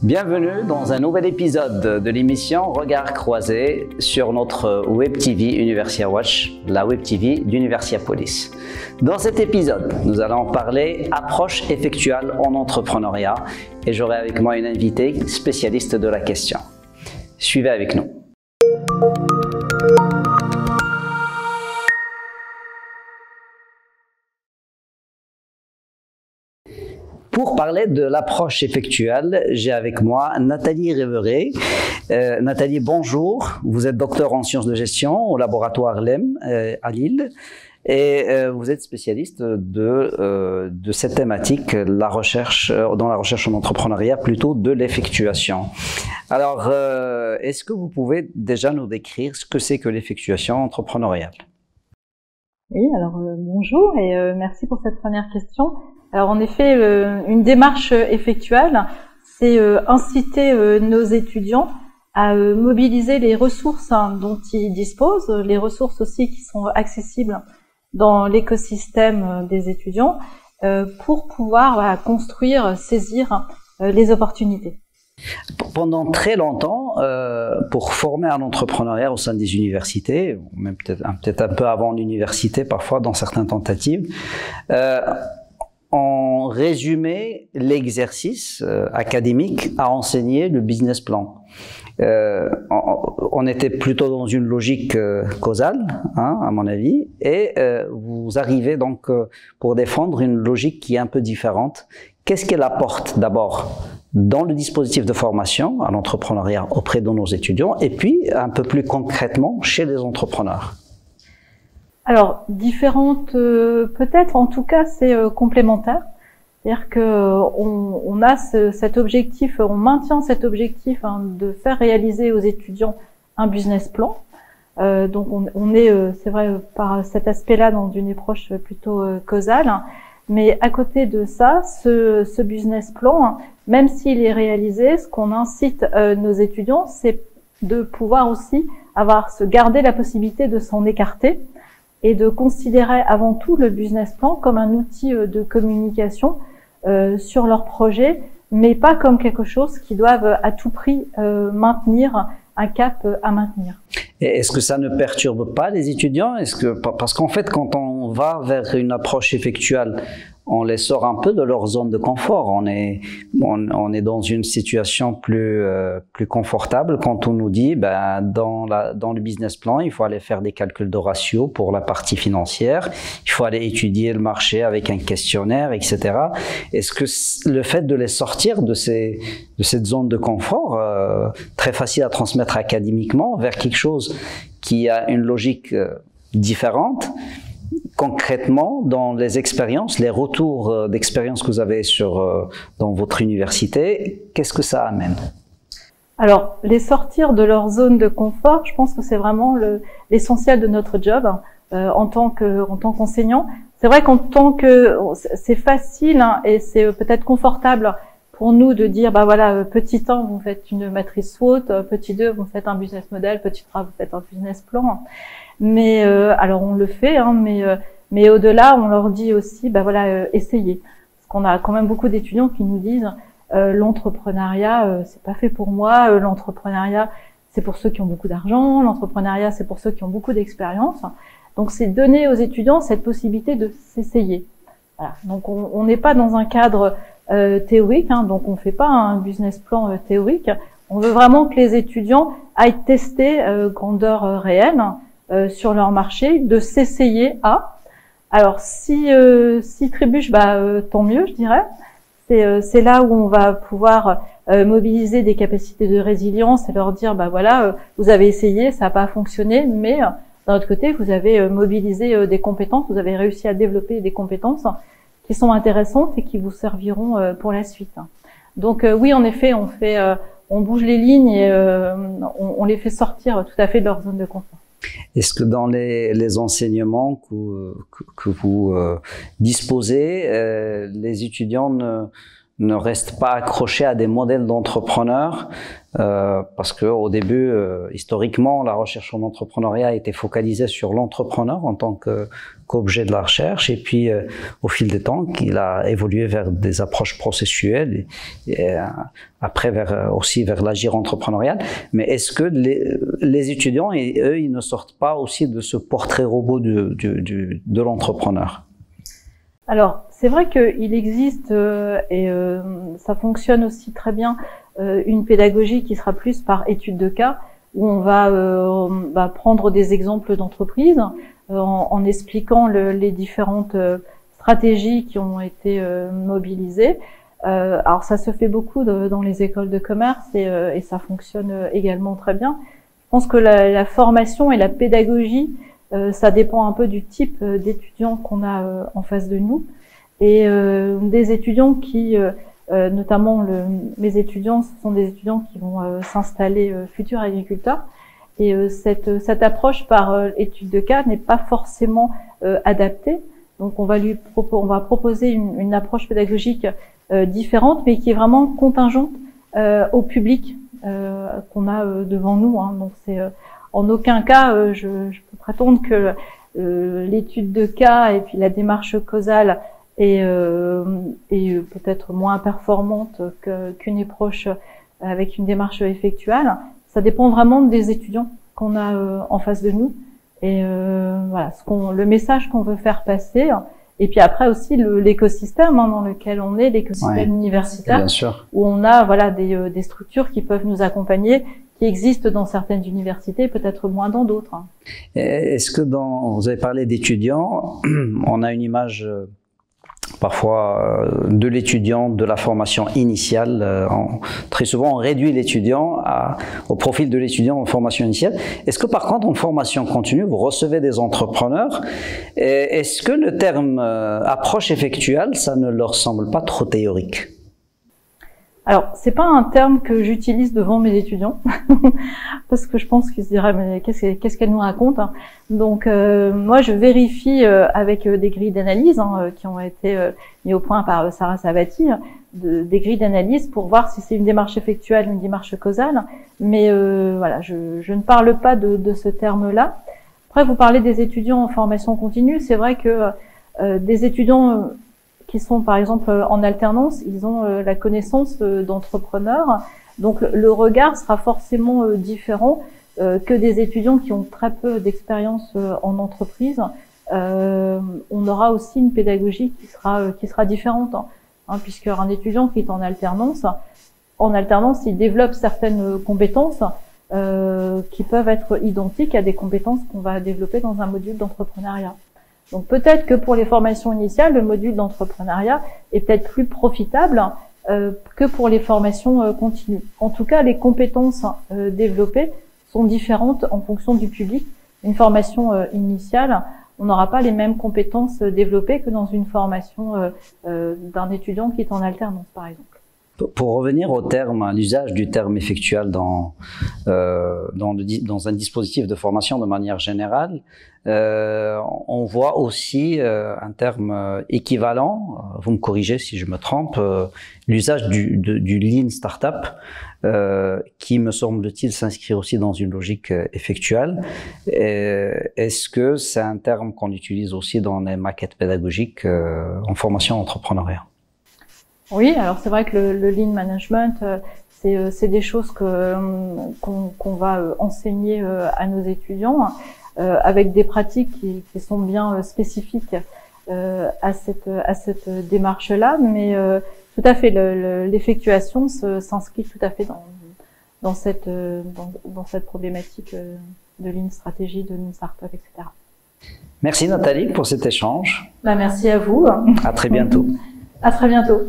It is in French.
Bienvenue dans un nouvel épisode de l'émission Regard croisé sur notre Web TV Universia Watch, la Web TV d'Universia Police. Dans cet épisode, nous allons parler approche effectuelle en entrepreneuriat et j'aurai avec moi une invitée spécialiste de la question. Suivez avec nous. Pour parler de l'approche effectuelle, j'ai avec moi Nathalie Réveret. Nathalie, bonjour. Vous êtes docteur en sciences de gestion au laboratoire LEM à Lille et vous êtes spécialiste de cette thématique, la recherche, dans la recherche en entrepreneuriat, plutôt de l'effectuation. Alors, est-ce que vous pouvez déjà nous décrire ce que c'est que l'effectuation entrepreneuriale? Oui, alors bonjour et merci pour cette première question. Alors en effet, une démarche effectuelle, c'est inciter nos étudiants à mobiliser les ressources dont ils disposent, les ressources aussi qui sont accessibles dans l'écosystème des étudiants, pour pouvoir construire, saisir les opportunités. Pendant très longtemps, pour former un entrepreneuriat au sein des universités, même peut-être un peu avant l'université parfois dans certaines tentatives, on résumait l'exercice académique à enseigner le business plan. On était plutôt dans une logique causale, à mon avis, et vous arrivez donc pour défendre une logique qui est un peu différente. Qu'est-ce qu'elle apporte d'abord dans le dispositif de formation à l'entrepreneuriat auprès de nos étudiants, et puis un peu plus concrètement chez les entrepreneurs? Alors, différentes, peut-être, en tout cas, c'est complémentaire. C'est-à-dire que on a cet objectif, on maintient cet objectif de faire réaliser aux étudiants un business plan. Donc, on est, c'est vrai, par cet aspect-là, dans une approche plutôt causale. Mais à côté de ça, ce business plan, même s'il est réalisé, ce qu'on incite nos étudiants, c'est de pouvoir aussi garder la possibilité de s'en écarter et de considérer avant tout le business plan comme un outil de communication sur leur projet, mais pas comme quelque chose qu'ils doivent à tout prix maintenir, un cap à maintenir. Et est-ce que ça ne perturbe pas les étudiants? Parce qu'en fait, quand on va vers une approche effectuelle, on les sort un peu de leur zone de confort. On est dans une situation plus confortable quand on nous dit, dans le business plan, il faut aller faire des calculs de ratio pour la partie financière, il faut aller étudier le marché avec un questionnaire, etc. Est-ce que le fait de les sortir de cette zone de confort, très facile à transmettre académiquement, vers quelque chose qui a une logique différente, concrètement, dans les expériences, les retours d'expérience que vous avez dans votre université, qu'est-ce que ça amène? Alors, les sortir de leur zone de confort, je pense que c'est vraiment l'essentiel de notre job en tant qu'enseignant. C'est vrai c'est facile et c'est peut-être confortable pour nous de dire, voilà, petit 1, vous faites une matrice SWOT, petit 2, vous faites un business model, petit 3, vous faites un business plan. Mais alors on le fait, mais au-delà, on leur dit aussi, essayez. Parce qu'on a quand même beaucoup d'étudiants qui nous disent, l'entrepreneuriat, c'est pas fait pour moi. L'entrepreneuriat, c'est pour ceux qui ont beaucoup d'argent. L'entrepreneuriat, c'est pour ceux qui ont beaucoup d'expérience. Donc c'est donner aux étudiants cette possibilité de s'essayer. Voilà. Donc on n'est pas dans un cadre théorique, donc on fait pas un business plan théorique. On veut vraiment que les étudiants aillent tester grandeur réelle sur leur marché, de s'essayer à. Alors si trébuche, tant mieux, je dirais. C'est là où on va pouvoir mobiliser des capacités de résilience et leur dire voilà, vous avez essayé, ça n'a pas fonctionné, mais d'un autre côté, vous avez mobilisé des compétences, vous avez réussi à développer des compétences qui sont intéressantes et qui vous serviront pour la suite. Donc oui, en effet, on bouge les lignes et on les fait sortir tout à fait de leur zone de confort. Est-ce que dans les enseignements que vous disposez, les étudiants ne restent pas accrochés à des modèles d'entrepreneurs parce que au début, historiquement, la recherche en entrepreneuriat était focalisée sur l'entrepreneur en tant qu'objet de la recherche, et puis au fil des temps, il a évolué vers des approches processuelles et après aussi vers l'agir entrepreneurial. Mais est-ce que les étudiants, et eux, ils ne sortent pas aussi de ce portrait robot de l'entrepreneur? Alors, c'est vrai qu'il existe, ça fonctionne aussi très bien, une pédagogie qui sera plus par étude de cas, où on va prendre des exemples d'entreprises en expliquant les différentes stratégies qui ont été mobilisées. Alors, ça se fait beaucoup dans les écoles de commerce et ça fonctionne également très bien. Je pense que la formation et la pédagogie, ça dépend un peu du type d'étudiants qu'on a en face de nous. Et des étudiants qui, notamment mes étudiants, ce sont des étudiants qui vont s'installer futurs agriculteurs. Et cette approche par étude de cas n'est pas forcément adaptée. Donc on va proposer une approche pédagogique différente, mais qui est vraiment contingente au public qu'on a devant nous. Donc c'est en aucun cas, je peux prétendre que l'étude de cas et puis la démarche causale est peut-être moins performante qu'une approche avec une démarche effectuelle. Ça dépend vraiment des étudiants qu'on a en face de nous et voilà le message qu'on veut faire passer. Et puis après aussi l'écosystème dans lequel on est, l'écosystème universitaire, bien sûr, où on a des structures qui peuvent nous accompagner, qui existent dans certaines universités, peut-être moins dans d'autres. Est-ce que vous avez parlé d'étudiants, on a une image parfois de l'étudiant, de la formation initiale. Très souvent, on réduit l'étudiant au profil de l'étudiant en formation initiale. Est-ce que par contre, en formation continue, vous recevez des entrepreneurs? Est-ce que le terme approche effectuelle, ça ne leur semble pas trop théorique? Alors, c'est pas un terme que j'utilise devant mes étudiants, parce que je pense qu'ils se diraient, mais qu'est-ce qu'elle nous raconte, hein. Donc, moi, je vérifie avec des grilles d'analyse qui ont été mises au point par Sarah Savati, des grilles d'analyse pour voir si c'est une démarche effectuelle ou une démarche causale. Mais voilà, je ne parle pas de ce terme-là. Après, vous parlez des étudiants en formation continue. C'est vrai que des étudiants qui sont par exemple en alternance, ils ont la connaissance d'entrepreneurs, donc le regard sera forcément différent que des étudiants qui ont très peu d'expérience en entreprise. On aura aussi une pédagogie qui sera différente, puisque un étudiant qui est en alternance, il développe certaines compétences qui peuvent être identiques à des compétences qu'on va développer dans un module d'entrepreneuriat. Donc peut-être que pour les formations initiales, le module d'entrepreneuriat est peut-être plus profitable que pour les formations continues. En tout cas, les compétences développées sont différentes en fonction du public. Une formation initiale, on n'aura pas les mêmes compétences développées que dans une formation d'un étudiant qui est en alternance, par exemple. Pour revenir au terme, à l'usage du terme effectuel dans un dispositif de formation de manière générale, on voit aussi un terme équivalent, vous me corrigez si je me trompe, l'usage du Lean Startup, qui me semble-t-il s'inscrit aussi dans une logique effectuelle. Est-ce que c'est un terme qu'on utilise aussi dans les maquettes pédagogiques en formation entrepreneuriat? Oui, alors c'est vrai que le Lean Management, c'est des choses qu'on va enseigner à nos étudiants, avec des pratiques qui sont bien spécifiques à cette démarche-là, mais tout à fait l'effectuation s'inscrit tout à fait dans cette problématique de Lean Stratégie, de Lean Startup, etc. Merci Nathalie pour cet échange. Merci à vous. À très bientôt. À très bientôt.